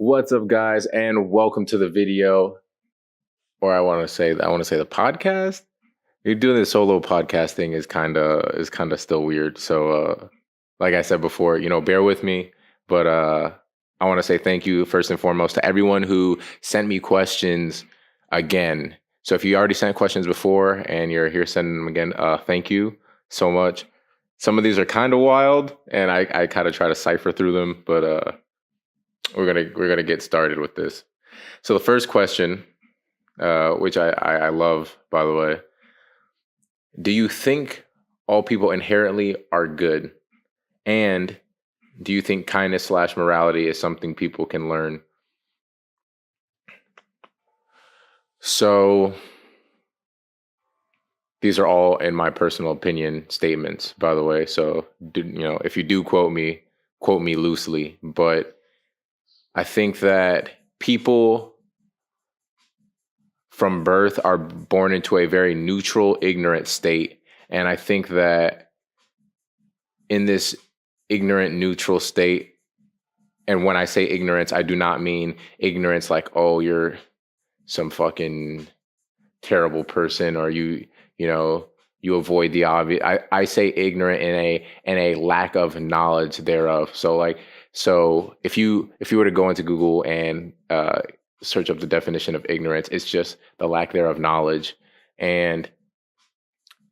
What's up, guys, and welcome to the video. Or I want to say the podcast. You're doing this solo podcast thing is kind of still weird. So, like I said before, bear with me. But I want to say thank you first and foremost to everyone who sent me questions again. So if you already sent questions before and you're here sending them again, thank you so much. Some of these are kind of wild, and I kind of try to cipher through them, but we're gonna get started with this. So the first question, which I love, by the way, do you think all people inherently are good? And do you think kindness/morality is something people can learn? So these are all, in my personal opinion, statements, by the way. So if you do quote me loosely. But I think that people from birth are born into a very neutral, ignorant state. And I think that in this ignorant, neutral state, and when I say ignorance, I do not mean ignorance like, oh, you're some fucking terrible person, or you avoid the obvious. I say ignorant in a lack of knowledge thereof. So if you were to go into Google and search up the definition of ignorance, it's just the lack thereof knowledge. And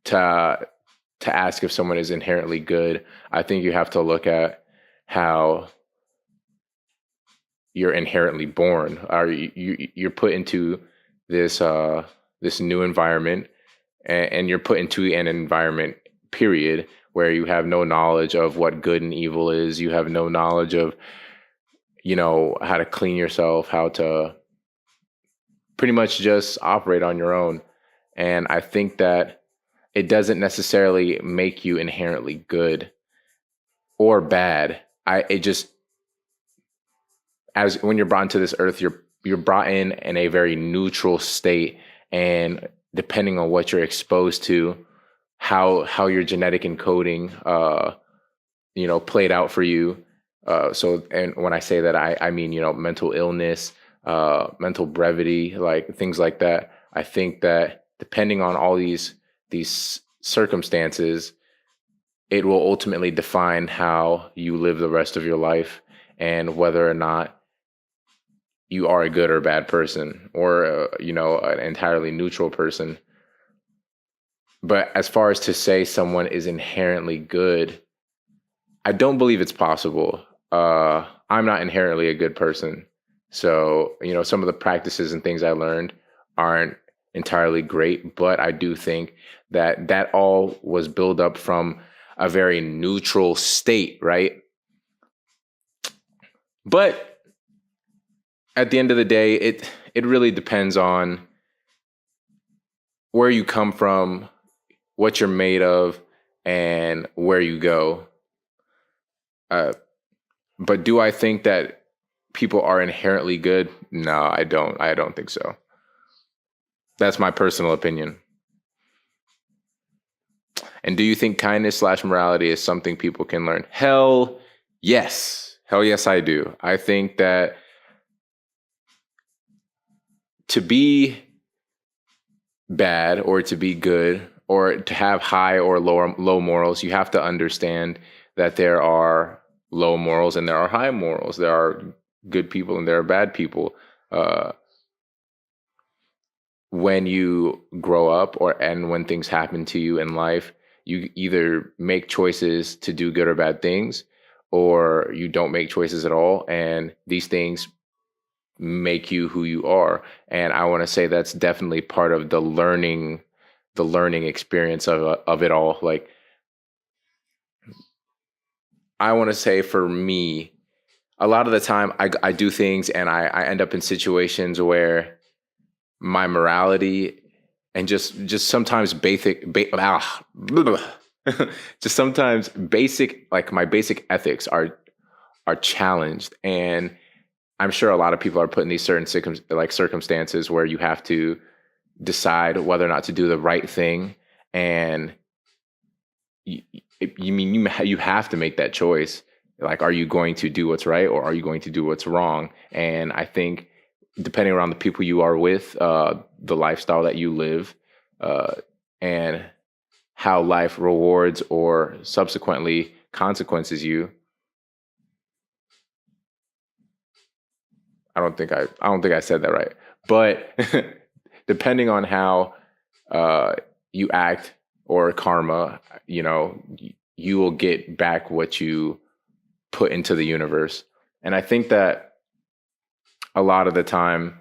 to ask if someone is inherently good, I think you have to look at how you're inherently born. Or you're put into this new environment, and you're put into an environment, period, where you have no knowledge of what good and evil is. You have no knowledge of, how to clean yourself, how to pretty much just operate on your own. And I think that it doesn't necessarily make you inherently good or bad. As when you're brought into this earth, you're brought in a very neutral state, and depending on what you're exposed to, how your genetic encoding played out for you. And when I say that, I mean mental illness, mental brevity, like things like that. I think that depending on all these circumstances, it will ultimately define how you live the rest of your life, and whether or not you are a good or bad person, or an entirely neutral person. But as far as to say someone is inherently good, I don't believe it's possible. I'm not inherently a good person. So, some of the practices and things I learned aren't entirely great, but I do think that all was built up from a very neutral state, right? But at the end of the day, it really depends on where you come from, what you're made of, and where you go. But do I think that people are inherently good? No, I don't. I don't think so. That's my personal opinion. And do you think kindness/morality is something people can learn? Hell yes. Hell yes, I do. I think that to be bad or to be good or to have high or low morals, you have to understand that there are low morals and there are high morals. There are good people and there are bad people. When you grow up and when things happen to you in life, you either make choices to do good or bad things, or you don't make choices at all. And these things make you who you are. And I want to say that's definitely part of the learning experience of it all. Like, I want to say for me, a lot of the time I do things and I end up in situations where my morality and just sometimes just sometimes basic, like my basic ethics are challenged. And I'm sure a lot of people are put in these certain circumstances where you have to decide whether or not to do the right thing. And you have to make that choice. Like, are you going to do what's right or are you going to do what's wrong? And I think depending on the people you are with, the lifestyle that you live, and how life rewards or subsequently consequences you. I don't think I said that right. But depending on how you act or karma, you will get back what you put into the universe. And I think that a lot of the time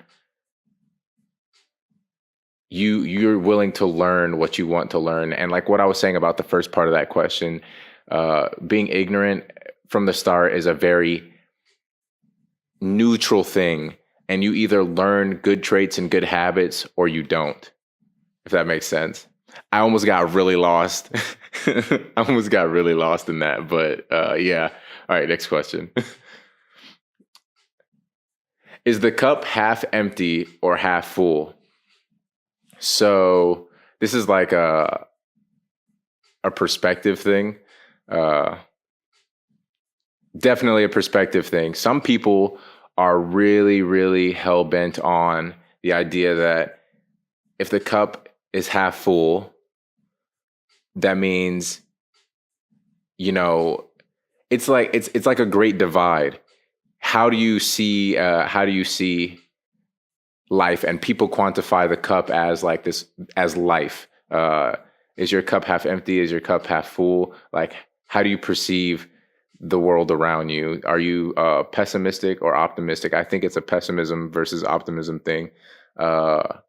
you're willing to learn what you want to learn. And like what I was saying about the first part of that question, being ignorant from the start is a very neutral thing, and you either learn good traits and good habits or you don't, if that makes sense. I almost got really lost. I almost got really lost in that, but yeah. All right, next question. Is the cup half empty or half full? So this is like a perspective thing. Definitely a perspective thing. Some people are really, really hell bent on the idea that if the cup is half full, that means, it's like a great divide. How do you see life? And people quantify the cup as like this, as life. Is your cup half empty? Is your cup half full? Like, how do you perceive the world around you? Are you pessimistic or optimistic? I think it's a pessimism versus optimism thing. And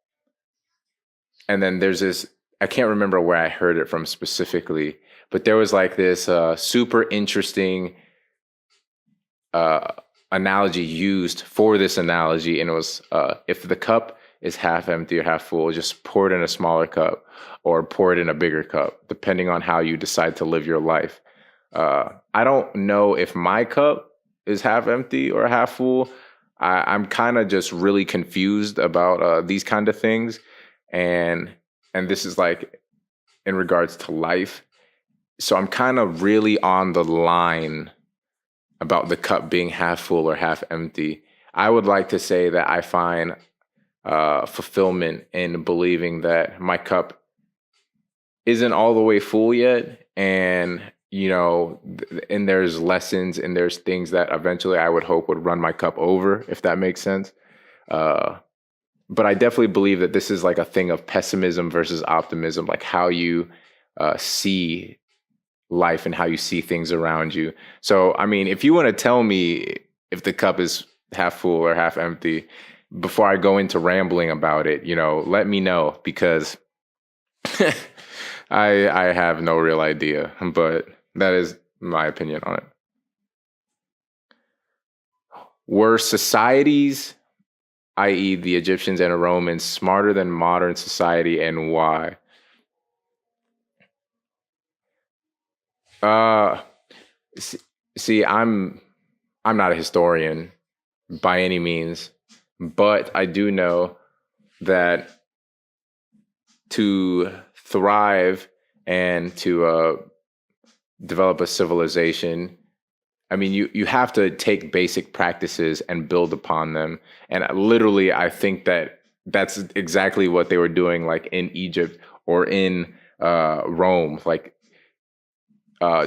then there's this, I can't remember where I heard it from specifically, but there was like this super interesting analogy used for this analogy. And it was, if the cup is half empty or half full, just pour it in a smaller cup or pour it in a bigger cup, depending on how you decide to live your life. I don't know if my cup is half empty or half full. I'm kind of just really confused about these kind of things. And this is like in regards to life. So I'm kind of really on the line about the cup being half full or half empty. I would like to say that I find fulfillment in believing that my cup isn't all the way full yet. And, and there's lessons and there's things that eventually I would hope would run my cup over, if that makes sense. But I definitely believe that this is like a thing of pessimism versus optimism, like how you see life and how you see things around you. So, I mean, if you want to tell me if the cup is half full or half empty, before I go into rambling about it, let me know, because I have no real idea, but that is my opinion on it. Were societies, i.e. the Egyptians and the Romans, smarter than modern society, and why? See, I'm not a historian by any means, but I do know that to thrive and to develop a civilization, I mean, you have to take basic practices and build upon them. And literally, I think that that's exactly what they were doing, like in Egypt or in Rome, like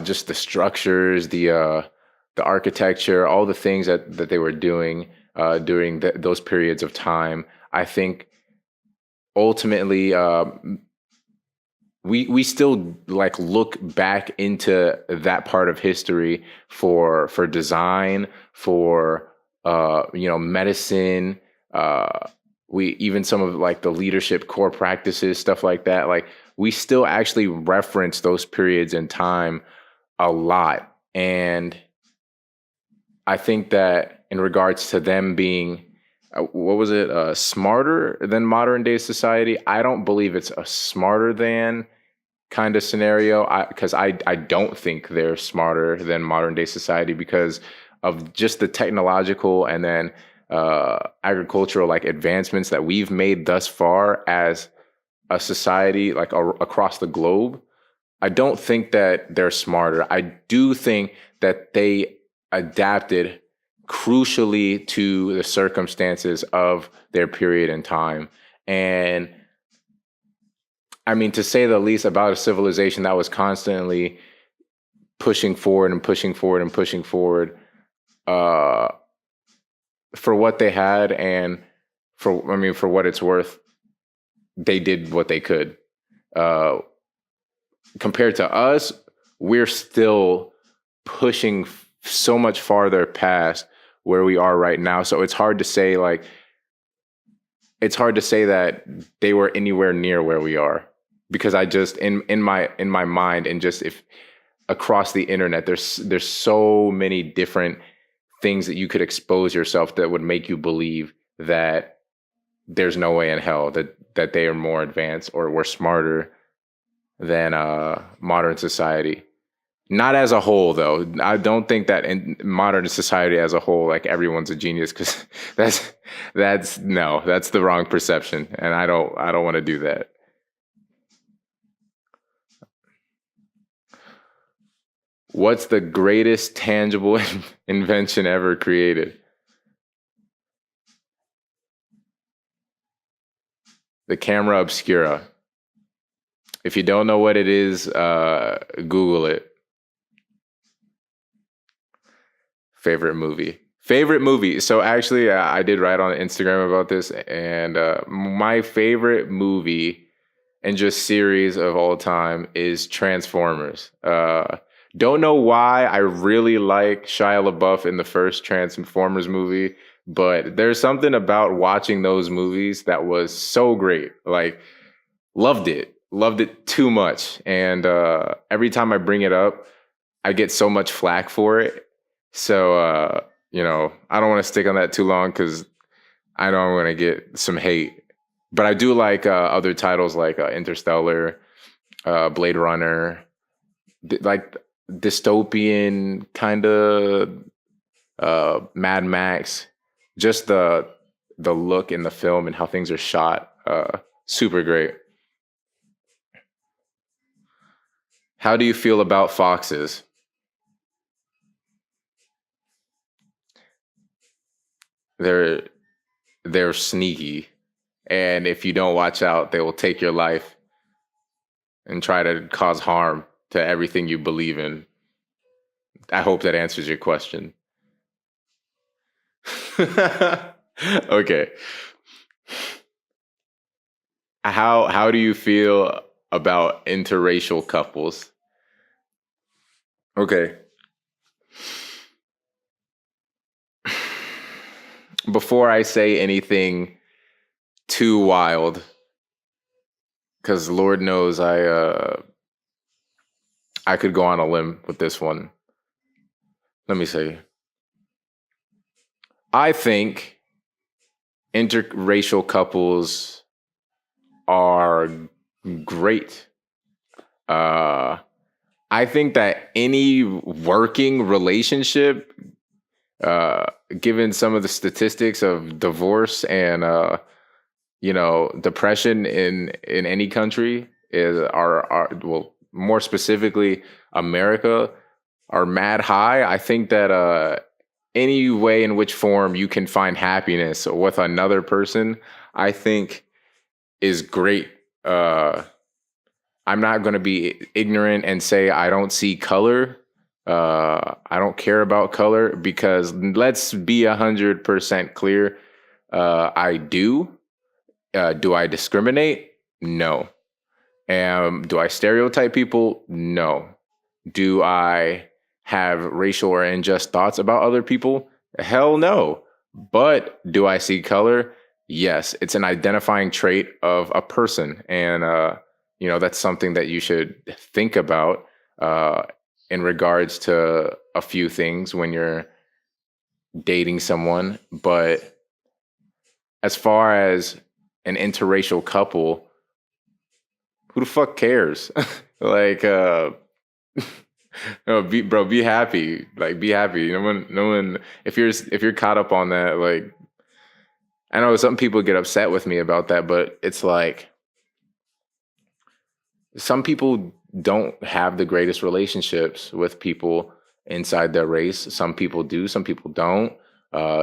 just the structures, the architecture, all the things that they were doing during those periods of time. I think ultimately, we still like look back into that part of history for design, for medicine. We even some of like the leadership core practices, stuff like that. Like we still actually reference those periods in time a lot. And I think that in regards to them being, what was it, smarter than modern day society, I don't believe it's a smarter than kind of scenario, because I don't think they're smarter than modern day society because of just the technological and then agricultural like advancements that we've made thus far as a society, like across the globe. I don't think that they're smarter. I do think that they adapted crucially to the circumstances of their period in time. And I mean, to say the least, about a civilization that was constantly pushing forward and pushing forward and pushing forward, uh, for what they had, and for what it's worth, they did what they could. Uh, Compared to us, we're still pushing so much farther past where we are right now. So it's hard to say that they were anywhere near where we are, because I just in my mind, and just if across the internet, there's so many different things that you could expose yourself that would make you believe that there's no way in hell that they are more advanced or were smarter than modern society. Not as a whole, though. I don't think that in modern society as a whole, like, everyone's a genius, because that's the wrong perception, and I don't want to do that. What's the greatest tangible invention ever created? The camera obscura. If you don't know what it is, Google it. Favorite movie. So actually, I did write on Instagram about this, and my favorite movie and just series of all time is Transformers. Don't know why I really like Shia LaBeouf in the first Transformers movie, but there's something about watching those movies that was so great. Like, loved it too much. And every time I bring it up, I get so much flack for it. So, I don't want to stick on that too long, because I know I'm going to get some hate. But I do like other titles like Interstellar, Blade Runner, like dystopian kind of Mad Max. Just the look in the film and how things are shot, super great. How do you feel about foxes? They're sneaky, and if you don't watch out, they will take your life and try to cause harm to everything you believe in. I hope that answers your question. Okay. How do you feel about interracial couples? Okay. Before I say anything too wild, because Lord knows I could go on a limb with this one. Let me see. I think interracial couples are great. I think that any working relationship, given some of the statistics of divorce and depression in any country, well, more specifically America, are mad high. I think that any way in which form you can find happiness with another person, I think is great. I'm not going to be ignorant and say I don't see color. I don't care about color, because let's be 100% clear. I do. Do I discriminate? No. Do I stereotype people? No. Do I have racial or unjust thoughts about other people? Hell no. But do I see color? Yes. It's an identifying trait of a person. And, that's something that you should think about in regards to a few things when you're dating someone. But as far as an interracial couple, who the fuck cares? Like, no, be happy. Like, be happy. No one. If you're caught up on that, like, I know some people get upset with me about that, but it's like, some people don't have the greatest relationships with people, inside their race. Some people do, some people don't.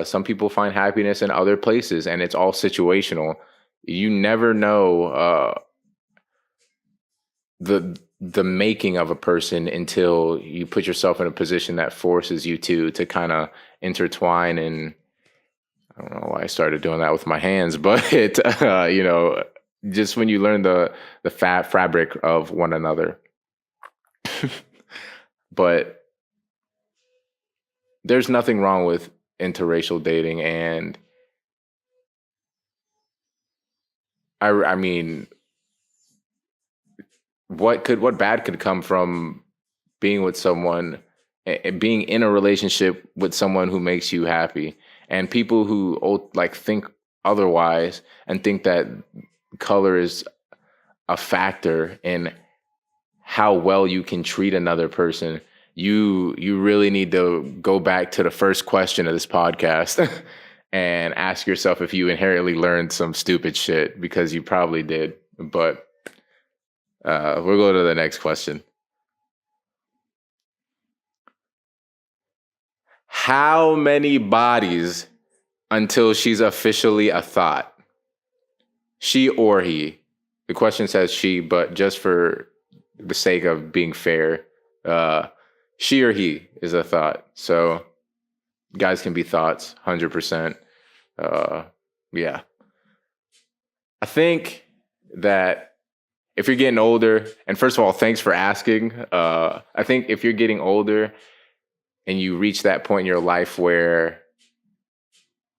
Some people find happiness in other places, and it's all situational. You never know the making of a person until you put yourself in a position that forces you to kind of intertwine. And I don't know why I started doing that with my hands, but just when you learn the fabric of one another. But there's nothing wrong with interracial dating, and I mean, what bad could come from being with someone and being in a relationship with someone who makes you happy? And people who like think otherwise and think that color is a factor in how well you can treat another person, you really need to go back to the first question of this podcast and ask yourself if you inherently learned some stupid shit, because you probably did. But we'll go to the next question. How many bodies until she's officially a thought? She or he? The question says she, but just for the sake of being fair, she or he is a thought. So guys can be thoughts, 100%. Yeah. I think that if you're getting older, and first of all, thanks for asking. I think if you're getting older and you reach that point in your life where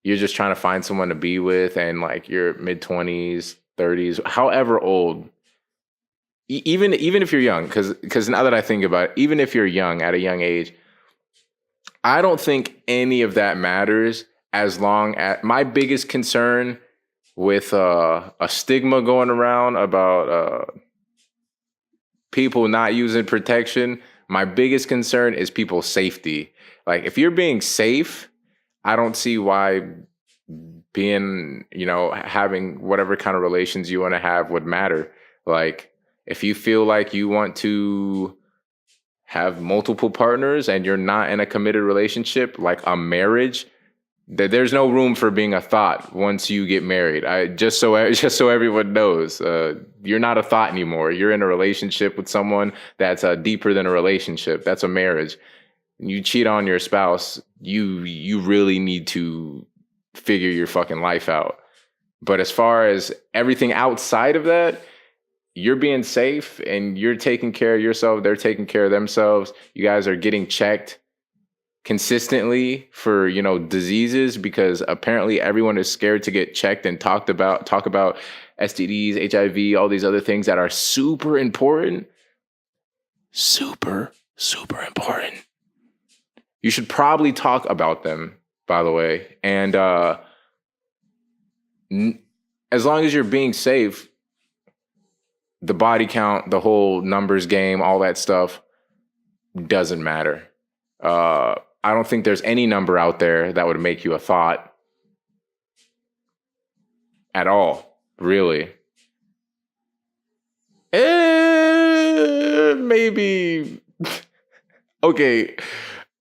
you're just trying to find someone to be with, and like your mid-20s, 30s, however old, even if you're young, because now that I think about it, even if you're young at a young age, I don't think any of that matters, as long as my biggest concern with a stigma going around about people not using protection, my biggest concern is people's safety. Like, if you're being safe, I don't see why being, having whatever kind of relations you want to have would matter. Like, if you feel like you want to have multiple partners and you're not in a committed relationship, like a marriage, there's no room for being a thought once you get married. Just so everyone knows, you're not a thought anymore. You're in a relationship with someone that's deeper than a relationship. That's a marriage. You cheat on your spouse, you really need to figure your fucking life out. But as far as everything outside of that, you're being safe and you're taking care of yourself. They're taking care of themselves. You guys are getting checked consistently for, diseases, because apparently everyone is scared to get checked and talk about STDs, HIV, all these other things that are super important. Super, super important. You should probably talk about them, by the way. And as long as you're being safe, the body count, the whole numbers game, all that stuff doesn't matter. I don't think there's any number out there that would make you a thought at all, really. Maybe. Okay,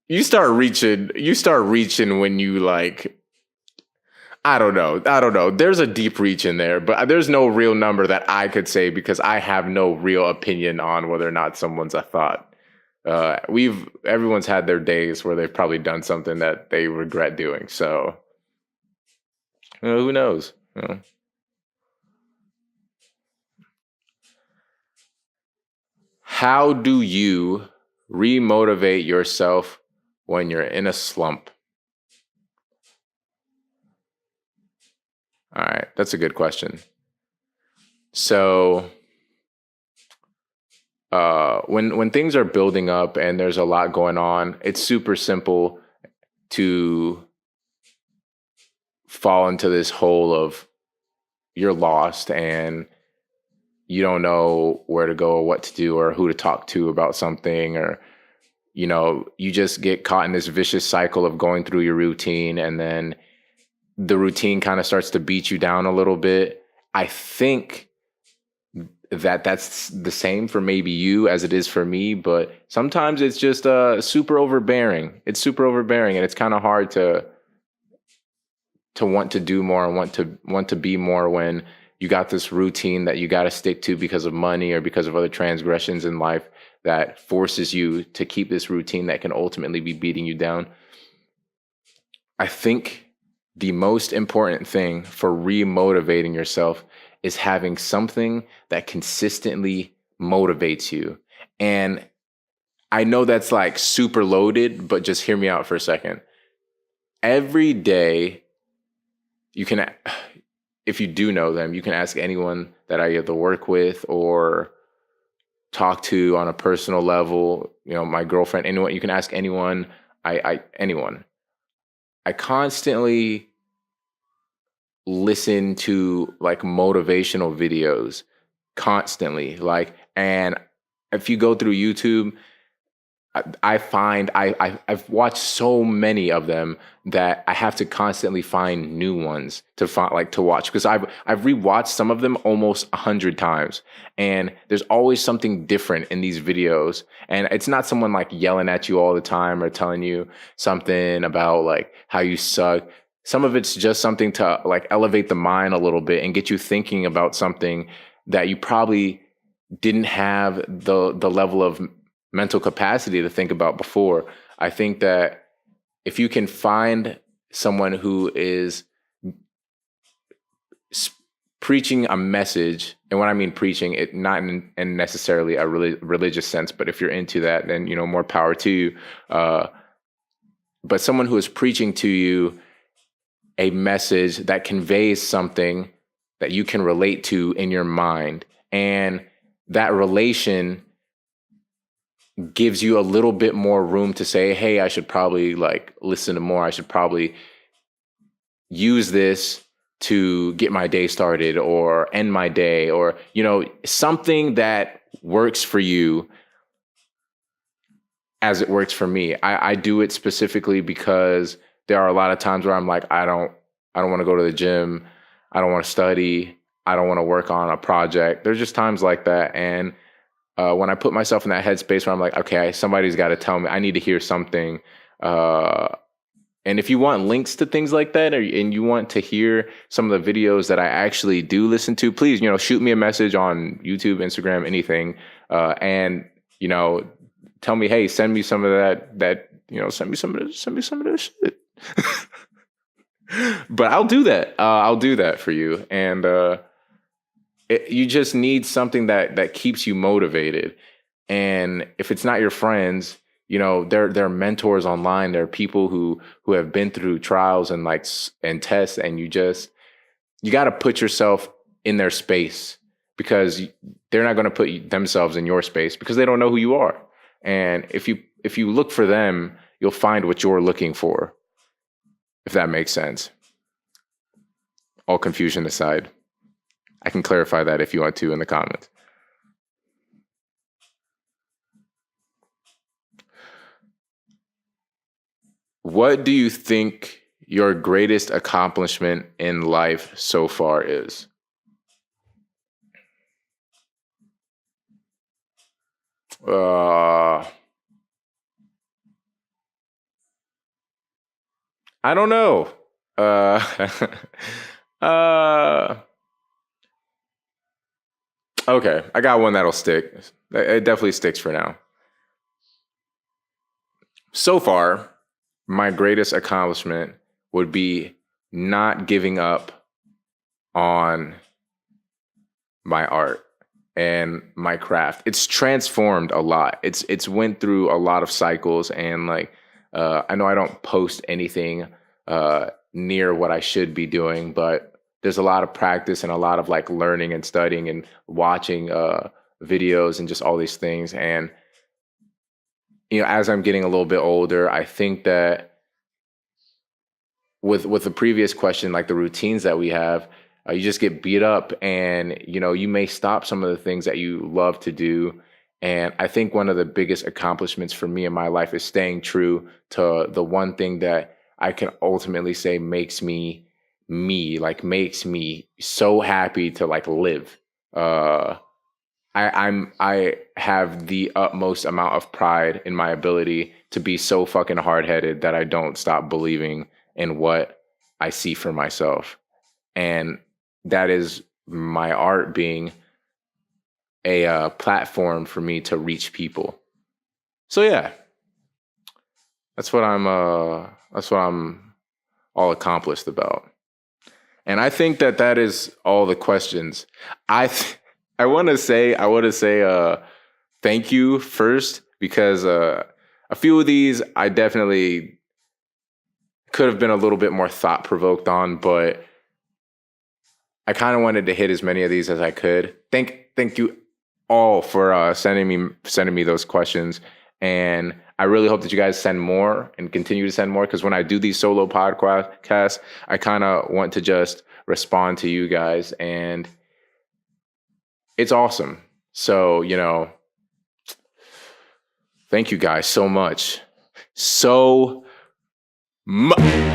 you start reaching when you like, I don't know. There's a deep reach in there, but there's no real number that I could say, because I have no real opinion on whether or not someone's a thought. Everyone's had their days where they've probably done something that they regret doing. So, who knows? How do you remotivate yourself when you're in a slump? All right, that's a good question. So, when things are building up and there's a lot going on, it's super simple to fall into this hole of you're lost and you don't know where to go or what to do or who to talk to about something, or you just get caught in this vicious cycle of going through your routine, and then the routine kind of starts to beat you down a little bit. I think that's the same for maybe you as it is for me, but sometimes it's just super overbearing. It's super overbearing, and it's kind of hard to want to do more and want to be more when you got this routine that you got to stick to because of money or because of other transgressions in life that forces you to keep this routine that can ultimately be beating you down. I think the most important thing for re-motivating yourself is having something that consistently motivates you. And I know that's like super loaded, but just hear me out for a second. Every day, you can, if you do know them, you can ask anyone that I either work with or talk to on a personal level, my girlfriend, anyone, you can ask anyone, anyone. I constantly listen to like motivational videos constantly. And if you go through YouTube, I find I've watched so many of them that I have to constantly find new ones to find, like, to watch, because I've rewatched some of them almost 100 times, and there's always something different in these videos. And it's not someone like yelling at you all the time or telling you something about like how you suck. Some of it's just something to like elevate the mind a little bit and get you thinking about something that you probably didn't have the level of mental capacity to think about before. I think that if you can find someone who is preaching a message, and when I mean preaching, it not in necessarily a religious sense, but if you're into that, then more power to you. But someone who is preaching to you a message that conveys something that you can relate to in your mind, and that relation gives you a little bit more room to say, hey, I should probably like listen to more. I should probably use this to get my day started or end my day, or, something that works for you as it works for me. I do it specifically because there are a lot of times where I'm like, I don't want to go to the gym. I don't want to study. I don't want to work on a project. There's just times like that. And when I put myself in that headspace where I'm like, okay, somebody's got to tell me, I need to hear something. And if you want links to things like that, and you want to hear some of the videos that I actually do listen to, please, shoot me a message on YouTube, Instagram, anything. And, tell me, hey, send me some of that, send me some of this shit. But I'll do that. I'll do that for you. And, you just need something that keeps you motivated. And if it's not your friends, there are mentors online. There are people who have been through trials and tests, and you got to put yourself in their space, because they're not going to put themselves in your space because they don't know who you are. And if you look for them, you'll find what you're looking for, if that makes sense. All confusion aside. I can clarify that if you want to in the comments. What do you think your greatest accomplishment in life so far is? I don't know. Okay, I got one that'll stick. It definitely sticks for now. So far, my greatest accomplishment would be not giving up on my art and my craft. It's transformed a lot. It's went through a lot of cycles, and I know I don't post anything near what I should be doing, but there's a lot of practice and a lot of like learning and studying and watching videos and just all these things. And as I'm getting a little bit older, I think that with the previous question, like the routines that we have, you just get beat up, and you may stop some of the things that you love to do. And I think one of the biggest accomplishments for me in my life is staying true to the one thing that I can ultimately say makes me me, like makes me so happy to like live. I have the utmost amount of pride in my ability to be so fucking hard-headed that I don't stop believing in what I see for myself. And that is my art being a platform for me to reach people. So yeah, that's what I'm all accomplished about. And I think that that is all the questions. I want to say thank you first because a few of these I definitely could have been a little bit more thought provoked on, but I kind of wanted to hit as many of these as I could. Thank you all for sending me those questions, and I really hope that you guys send more and continue to send more, because when I do these solo podcasts, I kind of want to just respond to you guys, and it's awesome. So, thank you guys so much. So much.